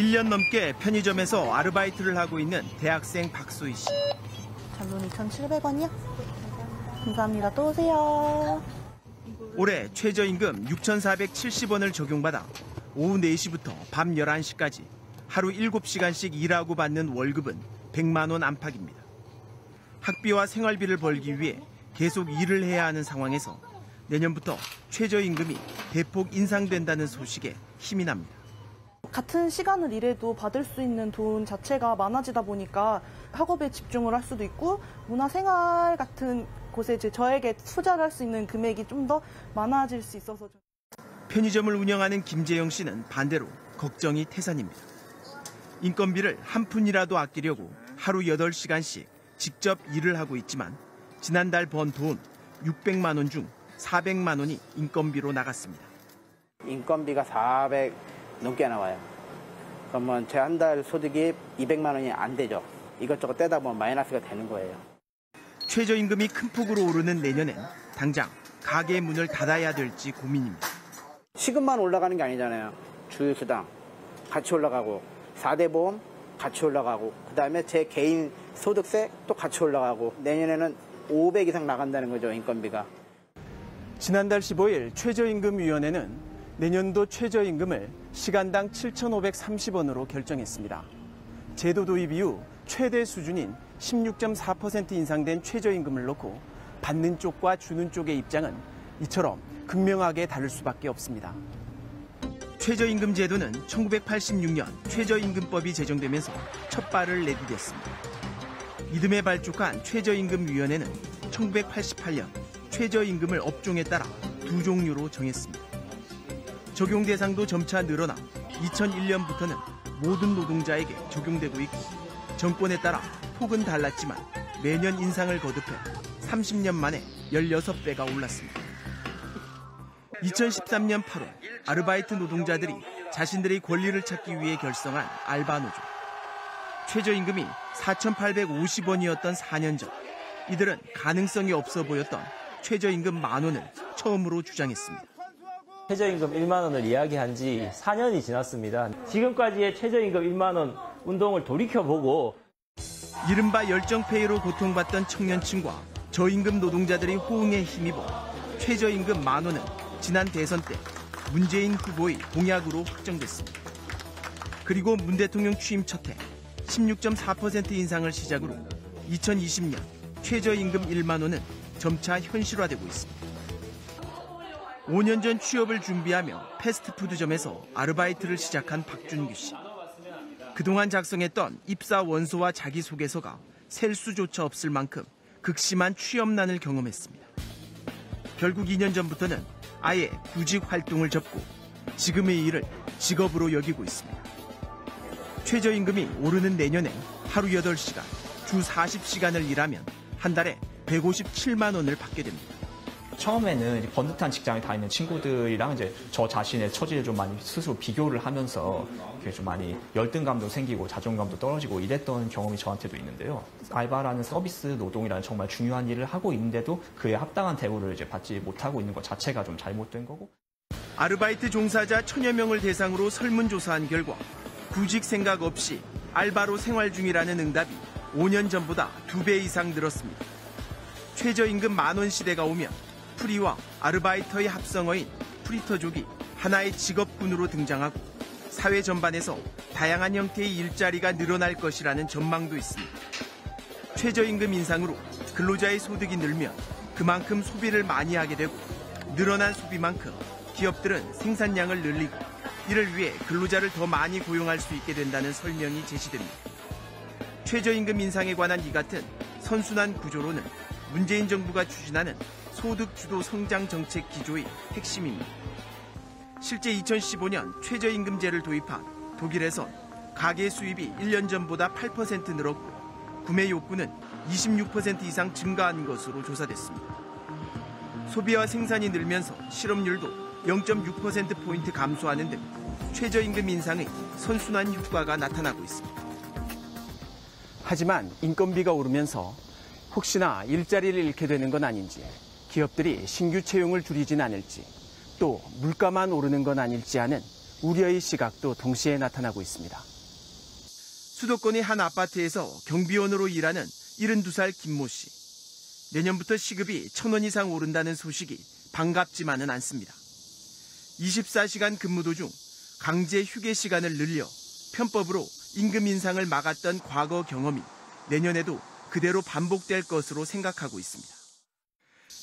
1년 넘게 편의점에서 아르바이트를 하고 있는 대학생 박소희 씨. 잔돈 2,700원이요? 감사합니다. 또 오세요. 올해 최저임금 6,470원을 적용받아 오후 4시부터 밤 11시까지 하루 7시간씩 일하고 받는 월급은 100만 원 안팎입니다. 학비와 생활비를 벌기 위해 계속 일을 해야 하는 상황에서 내년부터 최저임금이 대폭 인상된다는 소식에 힘이 납니다. 같은 시간을 일해도 받을 수 있는 돈 자체가 많아지다 보니까 학업에 집중을 할 수도 있고 문화생활 같은 곳에 저에게 투자를 할 수 있는 금액이 좀 더 많아질 수 있어서. 편의점을 운영하는 김재영 씨는 반대로 걱정이 태산입니다. 인건비를 한 푼이라도 아끼려고 하루 8시간씩 직접 일을 하고 있지만 지난달 번 돈 600만 원 중 400만 원이 인건비로 나갔습니다. 인건비가 400 넘게 나와요. 그러면 제 한 달 소득이 200만 원이 안 되죠. 이것저것 떼다 보면 마이너스가 되는 거예요. 최저임금이 큰 폭으로 오르는 내년엔 당장 가게 문을 닫아야 될지 고민입니다. 시급만 올라가는 게 아니잖아요. 주유수당 같이 올라가고 4대 보험 같이 올라가고 그다음에 제 개인 소득세 또 같이 올라가고 내년에는 500 이상 나간다는 거죠, 인건비가. 지난달 15일 최저임금위원회는 내년도 최저임금을 시간당 7,530원으로 결정했습니다. 제도 도입 이후 최대 수준인 16.4% 인상된 최저임금을 놓고 받는 쪽과 주는 쪽의 입장은 이처럼 극명하게 다를 수밖에 없습니다. 최저임금 제도는 1986년 최저임금법이 제정되면서 첫 발을 내디뎠습니다. 이듬해 발족한 최저임금위원회는 1988년 최저임금을 업종에 따라 두 종류로 정했습니다. 적용 대상도 점차 늘어나 2001년부터는 모든 노동자에게 적용되고 있고 정권에 따라 폭은 달랐지만 매년 인상을 거듭해 30년 만에 16배가 올랐습니다. 2013년 8월 아르바이트 노동자들이 자신들의 권리를 찾기 위해 결성한 알바노조. 최저임금이 4,850원이었던 4년 전 이들은 가능성이 없어 보였던 최저임금 10,000원을 처음으로 주장했습니다. 최저임금 1만 원을 이야기한 지 4년이 지났습니다. 지금까지의 최저임금 1만 원 운동을 돌이켜보고 이른바 열정페이로 고통받던 청년층과 저임금 노동자들이 호응에 힘입어 최저임금 10,000원은 지난 대선 때 문재인 후보의 공약으로 확정됐습니다. 그리고 문 대통령 취임 첫 해 16.4% 인상을 시작으로 2020년 최저임금 1만 원은 점차 현실화되고 있습니다. 5년 전 취업을 준비하며 패스트푸드점에서 아르바이트를 시작한 박준규 씨. 그동안 작성했던 입사 원서와 자기소개서가 셀 수조차 없을 만큼 극심한 취업난을 경험했습니다. 결국 2년 전부터는 아예 구직 활동을 접고 지금의 일을 직업으로 여기고 있습니다. 최저임금이 오르는 내년엔 하루 8시간, 주 40시간을 일하면 한 달에 157만 원을 받게 됩니다. 처음에는 번듯한 직장에 다니는 친구들이랑 이제 저 자신의 처지를 좀 많이 스스로 비교를 하면서 이렇게 좀 많이 열등감도 생기고 자존감도 떨어지고 이랬던 경험이 저한테도 있는데요. 알바라는 서비스 노동이라는 정말 중요한 일을 하고 있는데도 그에 합당한 대우를 이제 받지 못하고 있는 것 자체가 좀 잘못된 거고. 아르바이트 종사자 1,000여 명을 대상으로 설문조사한 결과 구직 생각 없이 알바로 생활 중이라는 응답이 5년 전보다 2배 이상 늘었습니다. 최저임금 10,000원 시대가 오면 프리와 아르바이터의 합성어인 프리터족이 하나의 직업군으로 등장하고 사회 전반에서 다양한 형태의 일자리가 늘어날 것이라는 전망도 있습니다. 최저임금 인상으로 근로자의 소득이 늘면 그만큼 소비를 많이 하게 되고 늘어난 소비만큼 기업들은 생산량을 늘리고 이를 위해 근로자를 더 많이 고용할 수 있게 된다는 설명이 제시됩니다. 최저임금 인상에 관한 이 같은 선순환 구조로는 문재인 정부가 추진하는 소득주도 성장 정책 기조의 핵심입니다. 실제 2015년 최저임금제를 도입한 독일에선 가계 수입이 1년 전보다 8% 늘었고 구매 욕구는 26% 이상 증가한 것으로 조사됐습니다. 소비와 생산이 늘면서 실업률도 0.6%포인트 감소하는 등 최저임금 인상의 선순환 효과가 나타나고 있습니다. 하지만 인건비가 오르면서 혹시나 일자리를 잃게 되는 건 아닌지, 기업들이 신규 채용을 줄이진 않을지, 또 물가만 오르는 건 아닐지 하는 우려의 시각도 동시에 나타나고 있습니다. 수도권의 한 아파트에서 경비원으로 일하는 72살 김모 씨. 내년부터 시급이 1,000원 이상 오른다는 소식이 반갑지만은 않습니다. 24시간 근무 도중 강제 휴게 시간을 늘려 편법으로 임금 인상을 막았던 과거 경험이 내년에도 그대로 반복될 것으로 생각하고 있습니다.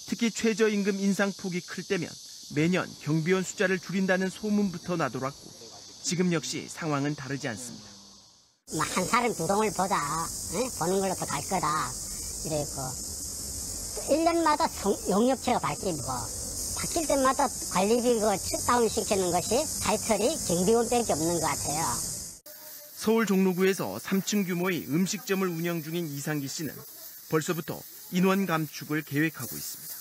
특히 최저임금 인상 폭이 클 때면 매년 경비원 숫자를 줄인다는 소문부터 나돌았고 지금 역시 상황은 다르지 않습니다. 한 사람 두 동을 보자, 보는 걸로 더 갈 거다 이랬고 1년마다 용역체가 바뀌고 바뀔 때마다 관리비 다운 시키는 것이 타이틀이 경비원밖에 없는 것 같아요. 서울 종로구에서 3층 규모의 음식점을 운영 중인 이상기 씨는 벌써부터 인원 감축을 계획하고 있습니다.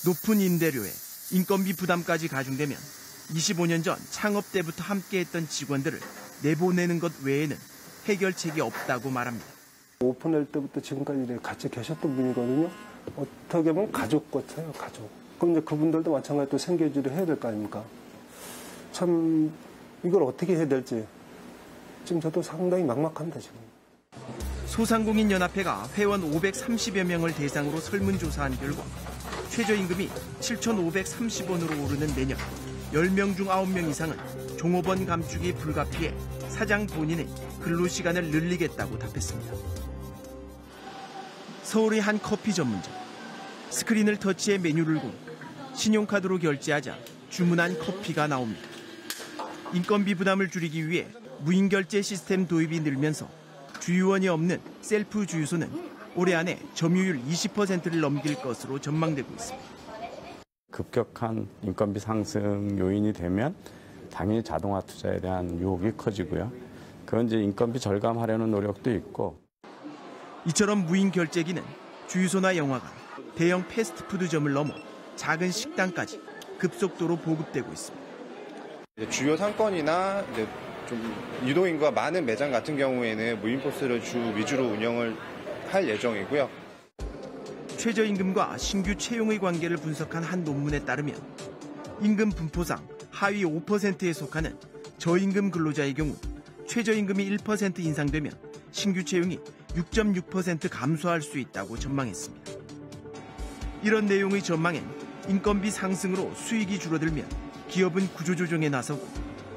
높은 임대료에 인건비 부담까지 가중되면 25년 전 창업 때부터 함께했던 직원들을 내보내는 것 외에는 해결책이 없다고 말합니다. 오픈할 때부터 지금까지 같이 계셨던 분이거든요. 어떻게 보면 가족 같아요, 가족. 그럼 이제 그분들도 마찬가지로 생계유지를 해야 될 거 아닙니까? 참 이걸 어떻게 해야 될지 지금 저도 상당히 막막합니다, 지금. 소상공인연합회가 회원 530여 명을 대상으로 설문조사한 결과 최저임금이 7,530원으로 오르는 내년 10명 중 9명 이상은 종업원 감축이 불가피해 사장 본인의 근로시간을 늘리겠다고 답했습니다. 서울의 한 커피 전문점. 스크린을 터치해 메뉴를 고르고 신용카드로 결제하자 주문한 커피가 나옵니다. 인건비 부담을 줄이기 위해 무인결제 시스템 도입이 늘면서 주유원이 없는 셀프 주유소는 올해 안에 점유율 20%를 넘길 것으로 전망되고 있습니다. 급격한 인건비 상승 요인이 되면 당연히 자동화 투자에 대한 유혹이 커지고요. 그건 이제 인건비 절감하려는 노력도 있고. 이처럼 무인 결제기는 주유소나 영화관, 대형 패스트푸드점을 넘어 작은 식당까지 급속도로 보급되고 있습니다. 주요 상권이나 좀 유동인구가 많은 매장 같은 경우에는 무인 포스를 주 위주로 운영을 할 예정이고요. 최저임금과 신규 채용의 관계를 분석한 한 논문에 따르면 임금 분포상 하위 5%에 속하는 저임금 근로자의 경우 최저임금이 1% 인상되면 신규 채용이 6.6% 감소할 수 있다고 전망했습니다. 이런 내용의 전망엔 인건비 상승으로 수익이 줄어들면 기업은 구조조정에 나서고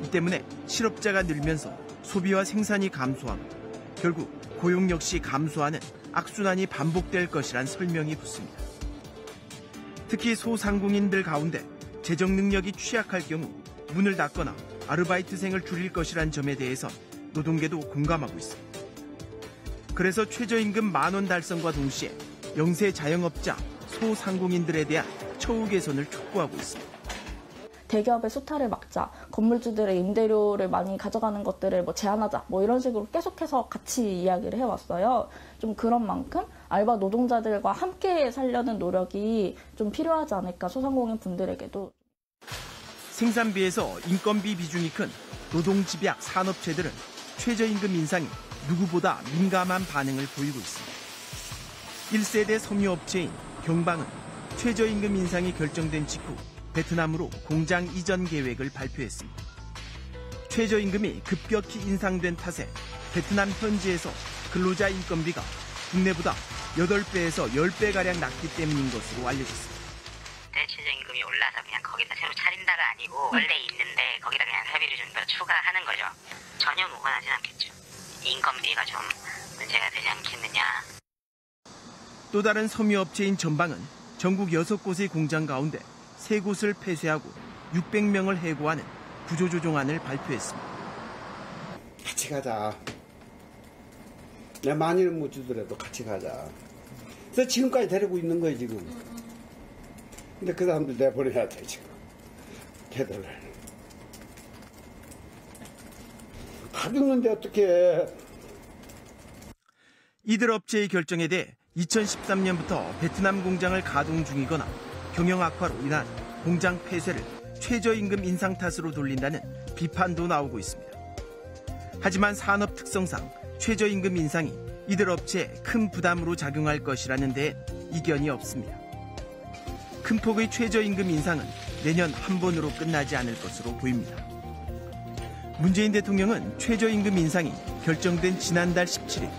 이 때문에 실업자가 늘면서 소비와 생산이 감소하고 결국 고용 역시 감소하는 악순환이 반복될 것이란 설명이 붙습니다. 특히 소상공인들 가운데 재정 능력이 취약할 경우 문을 닫거나 아르바이트생을 줄일 것이란 점에 대해선 노동계도 공감하고 있습니다. 그래서 최저임금 10,000원 달성과 동시에 영세 자영업자, 소상공인들에 대한 처우 개선을 촉구하고 있습니다. 대기업의 수탈을 막자, 건물주들의 임대료를 많이 가져가는 것들을 제한하자, 이런 식으로 계속해서 같이 이야기를 해왔어요. 좀 그런 만큼 알바 노동자들과 함께 살려는 노력이 좀 필요하지 않을까, 소상공인 분들에게도. 생산비에서 인건비 비중이 큰 노동집약 산업체들은 최저임금 인상이 누구보다 민감한 반응을 보이고 있습니다. 1세대 섬유업체인 경방은 최저임금 인상이 결정된 직후 베트남으로 공장 이전 계획을 발표했습니다. 최저임금이 급격히 인상된 탓에 베트남 현지에서 근로자 인건비가 국내보다 8배에서 10배가량 낮기 때문인 것으로 알려졌습니다. 최저임금이 올라서 그냥 거기다 새로 차린다가 아니고 원래 있는데 거기다 그냥 세비를 좀 더 추가하는 거죠. 전혀 무관하진 않겠죠. 인건비가 좀 문제가 되지 않겠느냐. 또 다른 섬유업체인 전방은 전국 6곳의 공장 가운데 3곳을 폐쇄하고 600명을 해고하는 구조조정안을 발표했습니다. 같이 가자. 내가 많이는 못 주더라도 같이 가자. 그래서 지금까지 데리고 있는 거예요, 지금. 근데 그 사람들 내보내야 돼, 지금. 걔들을. 가죽는데 어떻게 해. 이들 업체의 결정에 대해 2013년부터 베트남 공장을 가동 중이거나 경영 악화로 인한 공장 폐쇄를 최저임금 인상 탓으로 돌린다는 비판도 나오고 있습니다. 하지만 산업 특성상 최저임금 인상이 이들 업체에 큰 부담으로 작용할 것이라는 데에 이견이 없습니다. 큰 폭의 최저임금 인상은 내년 한 번으로 끝나지 않을 것으로 보입니다. 문재인 대통령은 최저임금 인상이 결정된 지난달 17일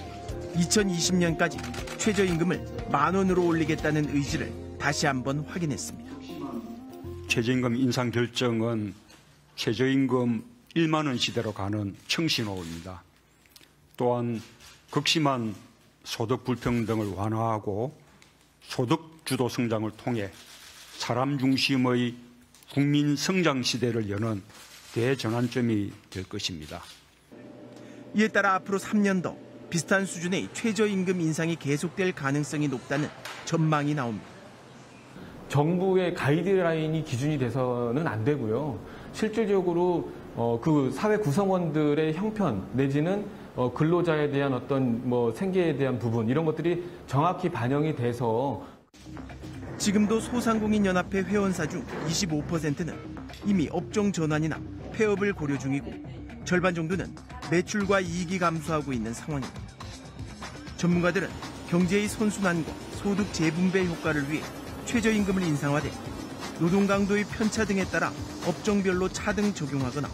2020년까지 최저임금을 10,000원으로 올리겠다는 의지를 다시 한번 확인했습니다. 최저임금 인상 결정은 최저임금 1만 원 시대로 가는 청신호입니다. 또한 극심한 소득 불평등을 완화하고 소득 주도 성장을 통해 사람 중심의 국민 성장 시대를 여는 대전환점이 될 것입니다. 이에 따라 앞으로 3년 더 비슷한 수준의 최저임금 인상이 계속될 가능성이 높다는 전망이 나옵니다. 정부의 가이드라인이 기준이 돼서는 안 되고요. 실질적으로 그 사회 구성원들의 형편 내지는 근로자에 대한 어떤 생계에 대한 부분 이런 것들이 정확히 반영이 돼서 지금도 소상공인연합회 회원사 중 25%는 이미 업종 전환이나 폐업을 고려 중이고 절반 정도는 매출과 이익이 감소하고 있는 상황입니다. 전문가들은 경제의 선순환과 소득 재분배 효과를 위해 최저임금을 인상화돼 노동 강도의 편차 등에 따라 업종별로 차등 적용하거나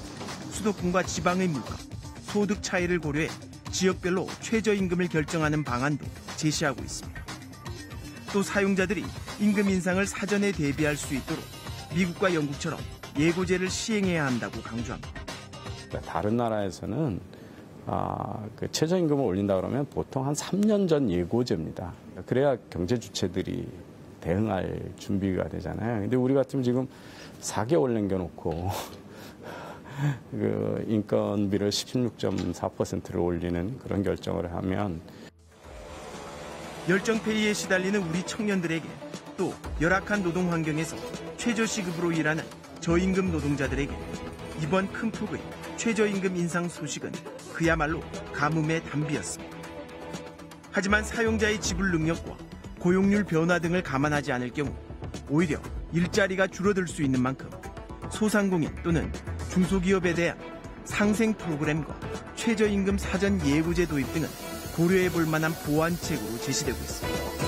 수도권과 지방의 물가, 소득 차이를 고려해 지역별로 최저임금을 결정하는 방안도 제시하고 있습니다. 또 사용자들이 임금 인상을 사전에 대비할 수 있도록 미국과 영국처럼 예고제를 시행해야 한다고 강조합니다. 다른 나라에서는 그 최저임금을 올린다 그러면 보통 한 3년 전 예고제입니다. 그래야 경제 주체들이 대응할 준비가 되잖아요. 근데 우리 같으면 지금 4개월 남겨놓고 그 인건비를 16.4%를 올리는 그런 결정을 하면 열정페이에 시달리는 우리 청년들에게 또 열악한 노동 환경에서 최저시급으로 일하는 저임금 노동자들에게 이번 큰 폭의 최저임금 인상 소식은 그야말로 가뭄의 단비였습니다. 하지만 사용자의 지불 능력과 고용률 변화 등을 감안하지 않을 경우 오히려 일자리가 줄어들 수 있는 만큼 소상공인 또는 중소기업에 대한 상생 프로그램과 최저임금 사전 예고제 도입 등은 고려해 볼 만한 보완책으로 제시되고 있습니다.